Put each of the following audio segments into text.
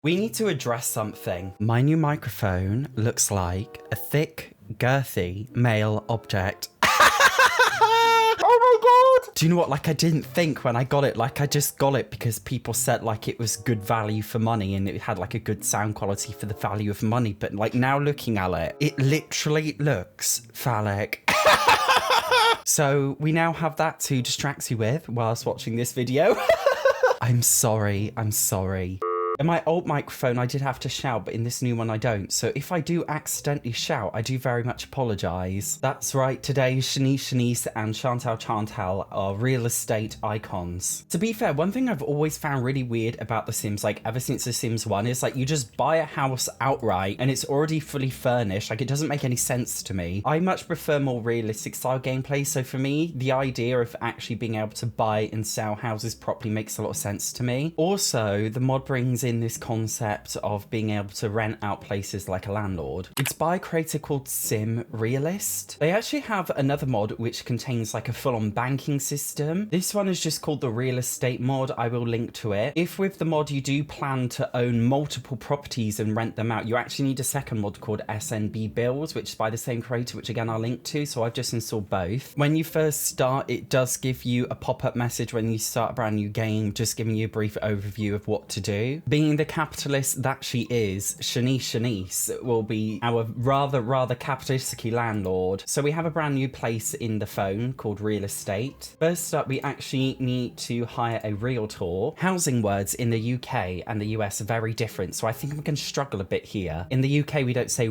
We need to address something. My new microphone looks like a thick, girthy male object. Oh my god! Do you know what? Like, I didn't think when I got it. Like, I just got it because people said like it was good value for money and it had like a good sound quality for the value of money. But like now looking at it, it literally looks phallic. So we now have that to distract you with whilst watching this video. I'm sorry. In my old microphone, I did have to shout, but in this new one, I don't. So if I do accidentally shout, I do very much apologise. That's right, today Shanice and Chantal are real estate icons. To be fair, one thing I've always found really weird about The Sims, like ever since The Sims 1, is like you just buy a house outright and it's already fully furnished. Like it doesn't make any sense to me. I much prefer more realistic style gameplay. So for me, the idea of actually being able to buy and sell houses properly makes a lot of sense to me. Also, the mod brings in this concept of being able to rent out places like a landlord. It's by a creator called Sim Realist. They actually have another mod which contains like a full-on banking system. This one is just called the real estate mod. I will link to it. If with the mod you do plan to own multiple properties and rent them out, you actually need a second mod called SNB Builds, which is by the same creator, which again I'll link to. So I've just installed both. When you first start, it does give you a pop-up message when you start a brand new game, just giving you a brief overview of what to do. Being the capitalist that she is, Shanice will be our rather capitalistic landlord. So we have a brand new place in the phone called real estate. First up, we actually need to hire a realtor. Housing words in the UK and the US are very different, so I think we can struggle a bit here. In the UK, we don't say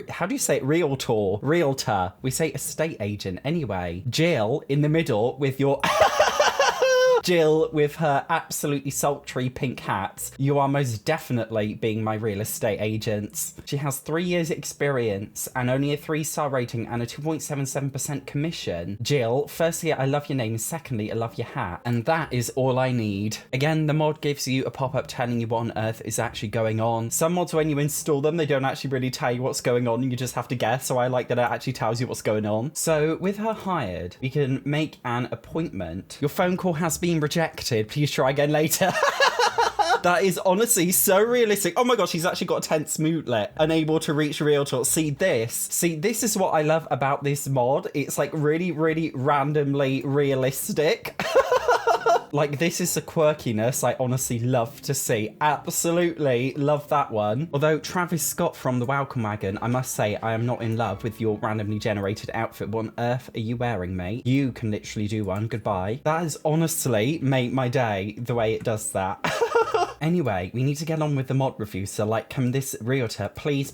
how do you say it? Realtor. We say estate agent anyway. Jill in the middle with your... Jill with her absolutely sultry pink hat. You are most definitely being my real estate agent. She has 3 years experience and only a 3-star rating and a 2.77% commission. Jill, firstly, I love your name. Secondly, I love your hat. And that is all I need. Again, the mod gives you a pop-up telling you what on earth is actually going on. Some mods, when you install them, they don't actually really tell you what's going on. You just have to guess. So I like that it actually tells you what's going on. So with her hired, we can make an appointment. Your phone call has been rejected. Please try again later. That is honestly so realistic. Oh my gosh, she's actually got a tense moodlet. Unable to reach realtor. See, this is what I love about this mod. It's like really randomly realistic. Like, this is a quirkiness I honestly love to see. Absolutely love that one. Although Travis Scott from the Welcome Wagon, I must say I am not in love with your randomly generated outfit. What on earth are you wearing, mate? You can literally do one. Goodbye. That has honestly made my day the way it does that. Anyway, we need to get on with the mod review. So like, can this realtor please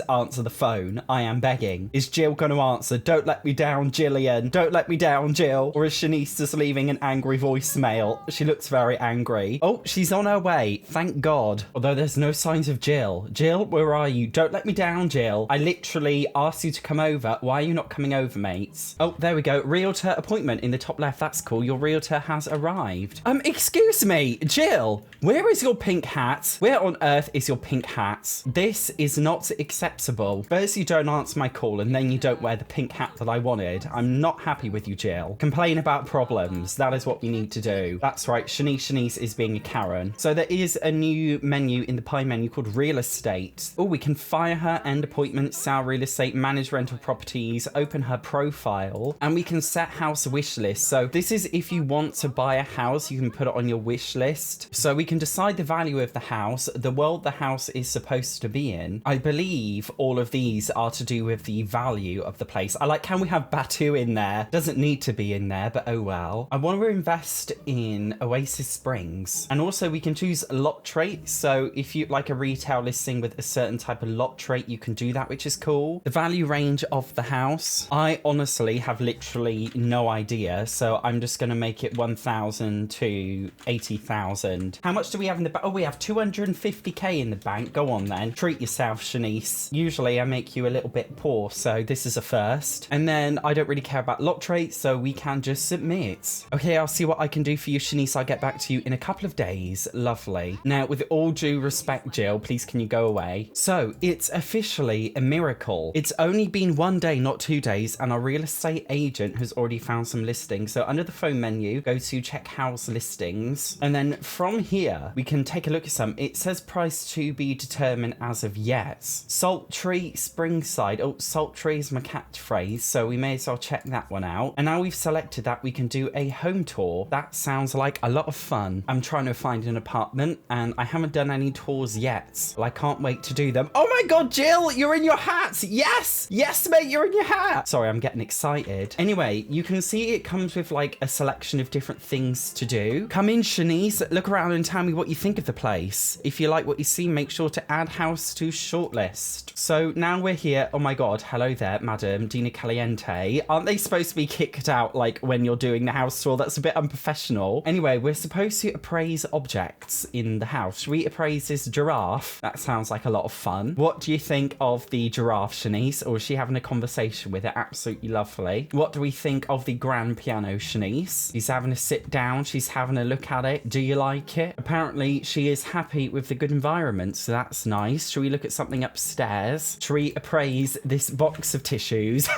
answer the phone? I am begging. Is Jill going to answer? Don't let me down, Jillian. Don't let me down, Jill. Or is Shanice just leaving an angry voicemail? She looks very angry. Oh, she's on her way. Thank God. Although there's no signs of Jill. Jill, where are you? Don't let me down, Jill. I literally asked you to come over. Why are you not coming over, mates? Oh, there we go. Realtor appointment in the top left. That's cool. Your realtor has arrived. Excuse me, Jill. Where is your pink hat? Where on earth is your pink hat? This is not acceptable. First, you don't answer my call, and then you don't wear the pink hat that I wanted. I'm not happy with you, Jill. Complain about problems. That is what we need to do. That's right. Shanice is being a Karen. So there is a new menu in the pie menu called real estate. Oh, we can fire her, end appointment, sell real estate, manage rental properties, open her profile, and we can set house wish list. So this is if you want to buy a house, you can put it on your wish list. So we can decide the value of the house, the world the house is supposed to be in. I believe all of these are to do with the value of the place. I like how we have Batu in there. Doesn't need to be in there, but oh well. I want to invest in Oasis Springs. And also we can choose lot traits. So if you like a retail listing with a certain type of lot trait, you can do that, which is cool. The value range of the house, I honestly have literally no idea. So I'm just going to make it 1,000 to 80,000. How much do we have in the bank? Oh, we have 250k in the bank. Go on then. Treat yourself, Shanice. Usually I make you a little bit poor, so this is a first. And then I don't really care about lot traits, so we can just submit. Okay, I'll see what I can do for you, Shanice. I'll get back to you in a couple of days. Lovely. Now, with all due respect, Jill, please can you go away? So, it's officially a miracle. It's only been 1 day, not 2 days, and our real estate agent has already found some listings. So under the phone menu, go to check house listings. And then from here, offer. We can take a look at some. It says price to be determined as of yet. Sultry Springside. Oh, sultry is my catchphrase, so we may as well check that one out. And now we've selected that, we can do a home tour. That sounds like a lot of fun. I'm trying to find an apartment and I haven't done any tours yet. Well, I can't wait to do them. Oh my God, Jill, you're in your hat. Yes. Yes, mate, you're in your hat. Sorry, I'm getting excited. Anyway, you can see it comes with like a selection of different things to do. Come in, Shanice, look around and tell me what you think of the place. If you like what you see, make sure to add house to shortlist. So now we're here. Oh my God, hello there, Madam Dina Caliente. Aren't they supposed to be kicked out like when you're doing the house tour? That's a bit unprofessional. Anyway, we're supposed to appraise objects in the house. Should we appraise this giraffe? That sounds like a lot of fun. What do you think of the giraffe, Shanice? Or is she having a conversation with it? Absolutely lovely. What do we think of the grand piano, Shanice? She's having a sit down. She's having a look at it. Do you like it? Apparently, she is happy with the good environment, so that's nice. Should we look at something upstairs? Should we appraise this box of tissues?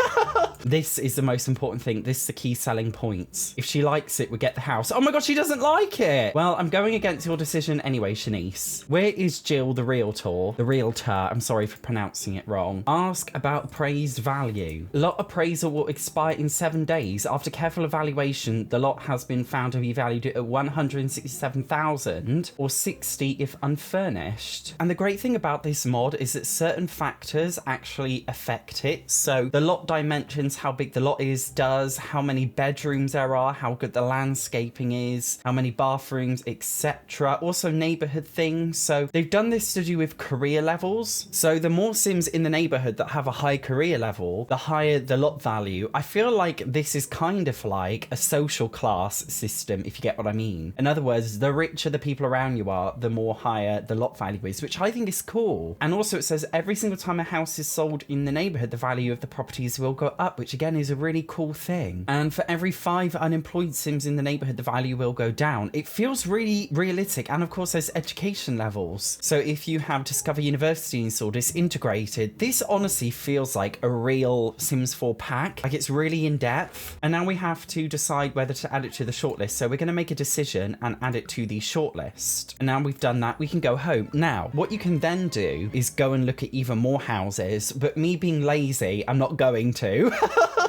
This is the most important thing. This is the key selling point. If she likes it, we get the house. Oh my God, she doesn't like it. Well, I'm going against your decision anyway, Shanice. Where is Jill, the realtor? The realtor, I'm sorry for pronouncing it wrong. Ask about appraised value. Lot appraisal will expire in 7 days. After careful evaluation, the lot has been found to be valued at 167,000 or 60 if unfurnished. And the great thing about this mod is that certain factors actually affect it. So the lot dimensions, how big the lot is, does, how many bedrooms there are, how good the landscaping is, how many bathrooms, etc. Also neighborhood things. So they've done this to do with career levels. So the more Sims in the neighborhood that have a high career level, the higher the lot value. I feel like this is kind of like a social class system, if you get what I mean. In other words, the richer the people around you are, the more higher the lot value is, which I think is cool. And also it says every single time a house is sold in the neighborhood, the value of the properties will go up, which again is a really cool thing. And for every 5 unemployed Sims in the neighborhood, the value will go down. It feels really realistic. And of course there's education levels. So if you have Discover University installed, it's integrated. This honestly feels like a real Sims 4 pack. Like it's really in depth. And now we have to decide whether to add it to the shortlist. So we're going to make a decision and add it to the shortlist. And now we've done that, we can go home. Now, what you can then do is go and look at even more houses, but me being lazy, I'm not going to.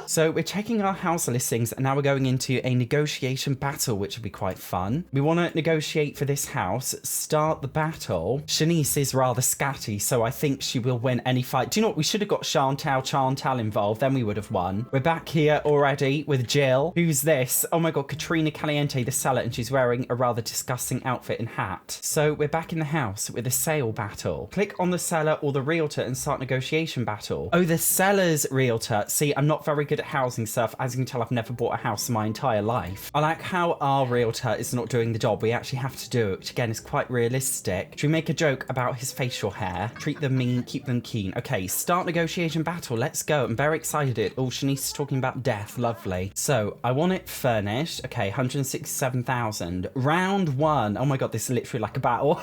So we're checking our house listings and now we're going into a negotiation battle, which will be quite fun. We want to negotiate for this house, start the battle. Shanice is rather scatty, so I think she will win any fight. Do you know what? We should have got Chantal involved, then we would have won. We're back here already with Jill. Who's this? Oh my God, Katrina Caliente, the seller, and she's wearing a rather disgusting outfit and hat. So we're back in the house with a sale battle. Click on the seller or the realtor and start negotiation battle. Oh, the seller's realtor. See, I'm not very good at housing stuff. As you can tell, I've never bought a house in my entire life. I like how our realtor is not doing the job. We actually have to do it, which again is quite realistic. Should we make a joke about his facial hair? Treat them mean, keep them keen. Okay, start negotiation battle. Let's go. I'm very excited. Oh, Shanice is talking about death. Lovely. So I want it furnished. Okay, 167,000. Round 1. Oh my God, this is literally like a battle.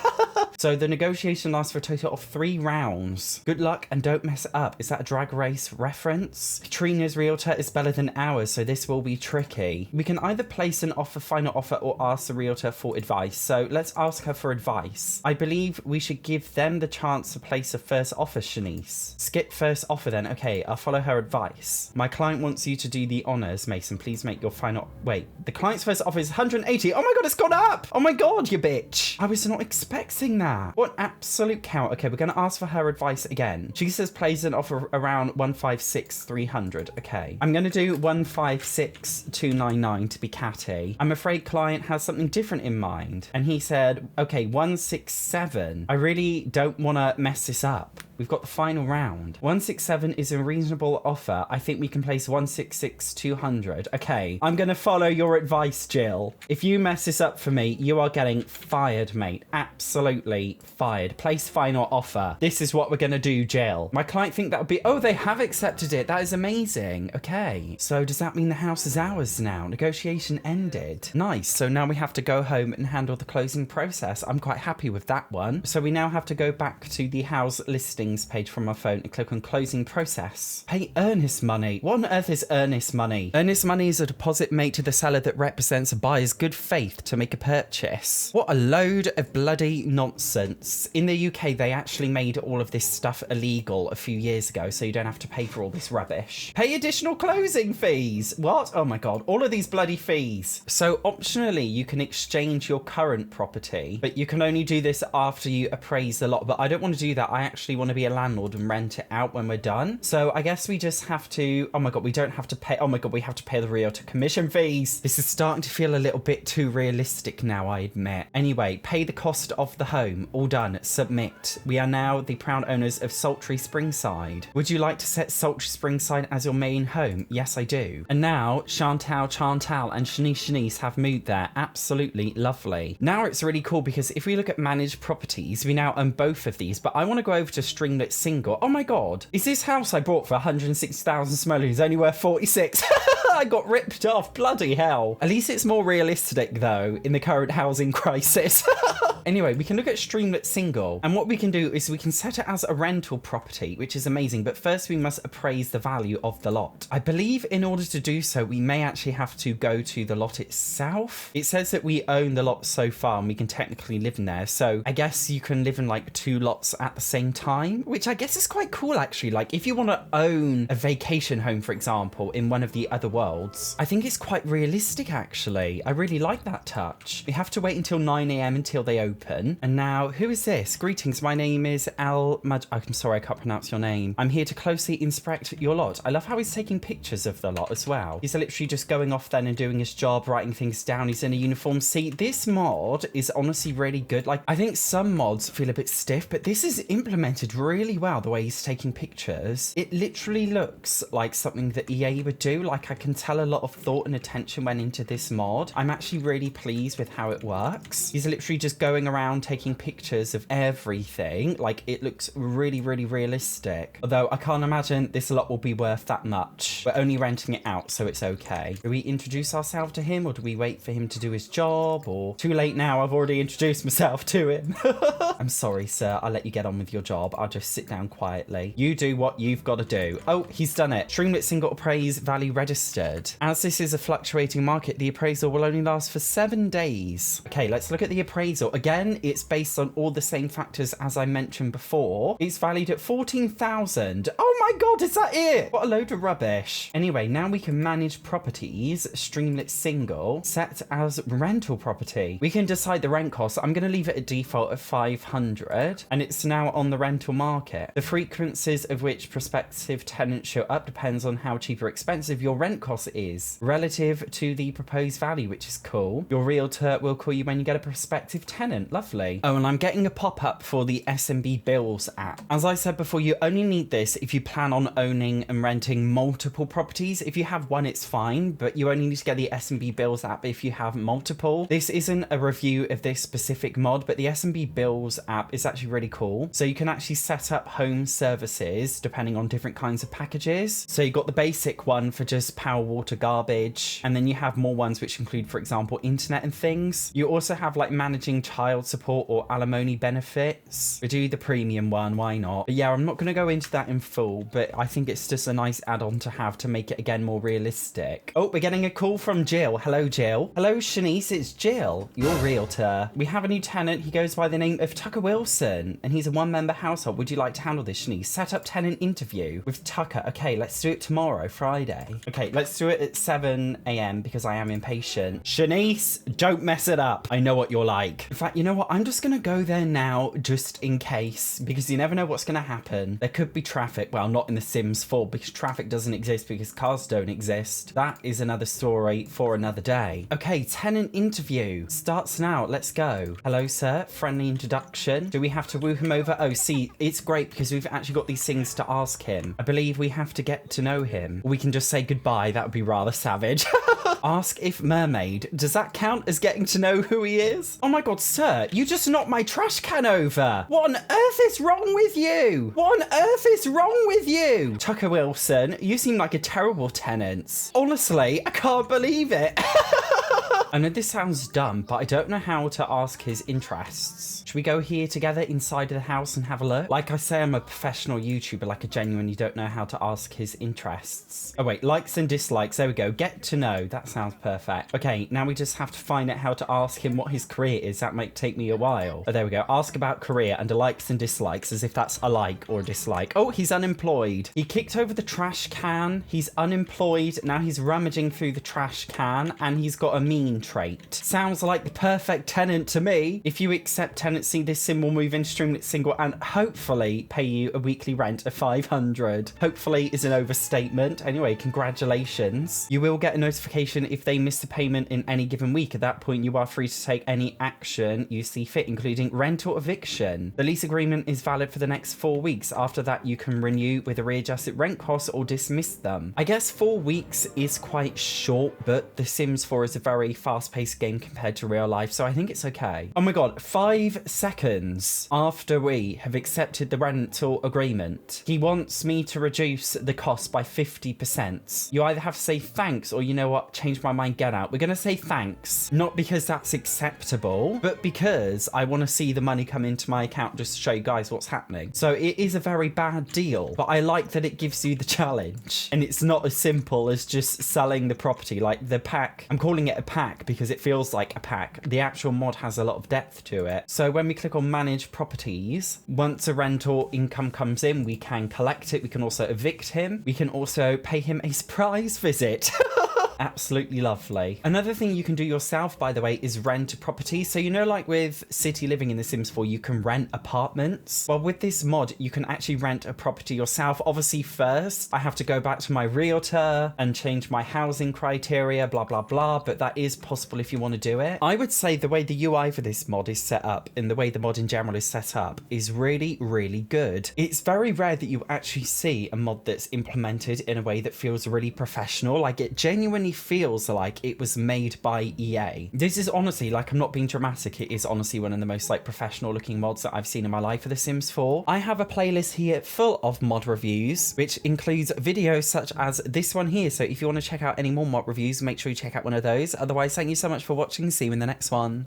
So the negotiation lasts for a total of 3 rounds. Good luck and don't mess it up. Is that a Drag Race reference? Katrina's realtor is better than ours, so this will be tricky. We can either place an offer, final offer, or ask the realtor for advice. So let's ask her for advice. I believe we should give them the chance to place a first offer, Shanice. Skip first offer then. Okay, I'll follow her advice. My client wants you to do the honors, Mason. Please make your final... Wait, the client's first offer is 180. Oh my God, it's gone up. Oh my God, you bitch. I was not expecting that. What absolute count. Okay, we're going to ask for her advice again. She says place an offer around 156,300. Okay, I'm going to do 156,299 to be catty. I'm afraid client has something different in mind. And he said, okay, 167. I really don't want to mess this up. We've got the final round. 167 is a reasonable offer. I think we can place 166,200. Okay, I'm going to follow your advice, Jill. If you mess this up for me, you are getting fired, mate. Absolutely fired. Place final offer. This is what we're going to do, Jill. My client think that would be... Oh, they have accepted it. That is amazing. Okay, so does that mean the house is ours now? Negotiation ended. Nice. So now we have to go home and handle the closing process. I'm quite happy with that one. So we now have to go back to the house listing things page from my phone and click on closing process. Pay earnest money. What on earth is earnest money? Earnest money is a deposit made to the seller that represents a buyer's good faith to make a purchase. What a load of bloody nonsense. In the UK, they actually made all of this stuff illegal a few years ago, so you don't have to pay for all this rubbish. Pay additional closing fees. What? Oh my God, all of these bloody fees. So optionally, you can exchange your current property, but you can only do this after you appraise the lot. But I don't want to do that. I actually want to be a landlord and rent it out when we're done. So I guess we just have to, oh my God, we don't have to pay. Oh my God, we have to pay the realtor commission fees. This is starting to feel a little bit too realistic now, I admit. Anyway, pay the cost of the home. All done. Submit. We are now the proud owners of Sultry Springside. Would you like to set Sultry Springside as your main home? Yes, I do. And now Chantal and Shanice have moved there. Absolutely lovely. Now it's really cool because if we look at managed properties, we now own both of these, but I want to go over to Streamlit Single. Oh my God. Is this house I bought for 160,000 simoleons only worth 46? I got ripped off. Bloody hell. At least it's more realistic though in the current housing crisis. Anyway, we can look at Streamlit Single, and what we can do is we can set it as a rental property, which is amazing, but first we must appraise the value of the lot. I believe in order to do so, we may actually have to go to the lot itself. It says that we own the lot so far and we can technically live in there, so I guess you can live in like 2 lots at the same time, which I guess is quite cool actually. Like if you want to own a vacation home, for example, in one of the other worlds, I think it's quite realistic actually. I really like that touch. We have to wait until 9 AM until they open. And now, who is this? Greetings, my name is I'm sorry, I can't pronounce your name. I'm here to closely inspect your lot. I love how he's taking pictures of the lot as well. He's literally just going off then and doing his job, writing things down. He's in a uniform. See, this mod is honestly really good. Like, I think some mods feel a bit stiff, but this is implemented really well, the way he's taking pictures. It literally looks like something that EA would do. Like, I can tell a lot of thought and attention went into this mod. I'm actually really pleased with how it works. He's literally just going around taking pictures of everything. Like, it looks really, really realistic. Although I can't imagine this lot will be worth that much. We're only renting it out, so it's okay. Do we introduce ourselves to him, or do we wait for him to do his job? Or too late now, I've already introduced myself to him. I'm sorry, sir. I'll let you get on with your job. I'll just sit down quietly. You do what you've got to do. Oh, he's done it. Streamlit Single appraise value registered. As this is a fluctuating market, the appraisal will only last for 7 days. Okay, let's look at the appraisal. Again, it's based on all the same factors as I mentioned before. It's valued at 14,000. Oh my God, is that it? What a load of rubbish. Anyway, now we can manage properties. Streamlit Single set as rental property. We can decide the rent cost. I'm going to leave it at default of 500, and it's now on the rental market. The frequencies of which prospective tenants show up depends on how cheap or expensive your rent cost is relative to the proposed value, which is cool. Your realtor will call you when you get a prospective tenant. Lovely. Oh, and I'm getting a pop-up for the SMB Bills app. As I said before, you only need this if you plan on owning and renting multiple properties. If you have one, it's fine, but you only need to get the SMB Bills app if you have multiple. This isn't a review of this specific mod, but the SMB Bills app is actually really cool. So you can actually set up home services depending on different kinds of packages. So you got the basic one for just power, water, garbage, and then you have more ones which include, for example, internet and things. You also have like managing child support or alimony benefits. We do the premium one, why not? But yeah, I'm not going to go into that in full, but I think it's just a nice add-on to have to make it again more realistic. Oh, we're getting a call from Jill. Hello, Jill. Hello, Shanice. It's Jill, your realtor. We have a new tenant. He goes by the name of Tucker Wilson, and he's a one-member household. Would you like to handle this, Shanice? Set up tenant interview with Tucker. Okay, let's do it tomorrow, Friday. Okay, let's do it at 7 AM because I am impatient. Shanice, don't mess it up. I know what you're like. In fact, you know what? I'm just going to go there now just in case, because you never know what's going to happen. There could be traffic. Well, not in The Sims 4 because traffic doesn't exist because cars don't exist. That is another story for another day. Okay, tenant interview starts now. Let's go. Hello, sir. Friendly introduction. Do we have to woo him over? Oh, see, it's great because we've actually got these things to ask him. I believe we have to get to know him. We can just say goodbye. That would be rather savage. Ask if mermaid. Does that count as getting to know who he is? Oh my God, sir, you just knocked my trash can over. What on earth is wrong with you? What on earth is wrong with you? Tucker Wilson, you seem like a terrible tenant. Honestly, I can't believe it. I know this sounds dumb, but I don't know how to ask his interests. Should we go here together inside of the house and have a look? Like I say, I'm a professional YouTuber, like I genuinely don't know how to ask his interests. Oh wait, likes and dislikes. There we go. Get to know. That sounds perfect. Okay, now we just have to find out how to ask him what his career is. That might take me a while. Oh, there we go. Ask about career under likes and dislikes, as if that's a like or a dislike. Oh, he's unemployed. He kicked over the trash can. He's unemployed. Now he's rummaging through the trash can, and he's got a mean trait. Sounds like the perfect tenant to me. If you accept tenancy, this sim will move in Streamlit single and hopefully pay you a weekly rent of 500. Hopefully is an overstatement. Anyway, congratulations. You will get a notification if they miss the payment in any given week. At that point, you are free to take any action you see fit, including rent or eviction. The lease agreement is valid for the next 4 weeks. After that, you can renew with a readjusted rent cost or dismiss them. I guess 4 weeks is quite short, but The Sims 4 is a very fast-paced game compared to real life, so I think it's okay. Oh my god, 5 seconds after we have accepted the rental agreement, he wants me to reduce the cost by 50%. You either have to say thanks or, you know what, change my mind, get out. We're gonna say thanks, not because that's acceptable, but because I want to see the money come into my account just to show you guys what's happening. So it is a very bad deal, but I like that it gives you the challenge, and it's not as simple as just selling the property. Like the pack, I'm calling it a pack because it feels like a pack. The actual mod has a lot of depth to it. So when we click on manage properties, once a rental income comes in, we can collect it. We can also evict him. We can also pay him a surprise visit. Absolutely lovely. Another thing you can do yourself, by the way, is rent a property. So, you know, like with City Living in The Sims 4, you can rent apartments. Well, with this mod, you can actually rent a property yourself. Obviously, first, I have to go back to my realtor and change my housing criteria, blah, blah, blah. But that is possible if you want to do it. I would say the way the UI for this mod is set up and the way the mod in general is set up is really, really good. It's very rare that you actually see a mod that's implemented in a way that feels really professional. Like, it genuinely feels like it was made by EA. This is honestly, like, I'm not being dramatic, it is honestly one of the most like professional looking mods that I've seen in my life for The Sims 4. I have a playlist here full of mod reviews, which includes videos such as this one here. So if you want to check out any more mod reviews, make sure you check out one of those. Otherwise, thank you so much for watching. See you in the next one.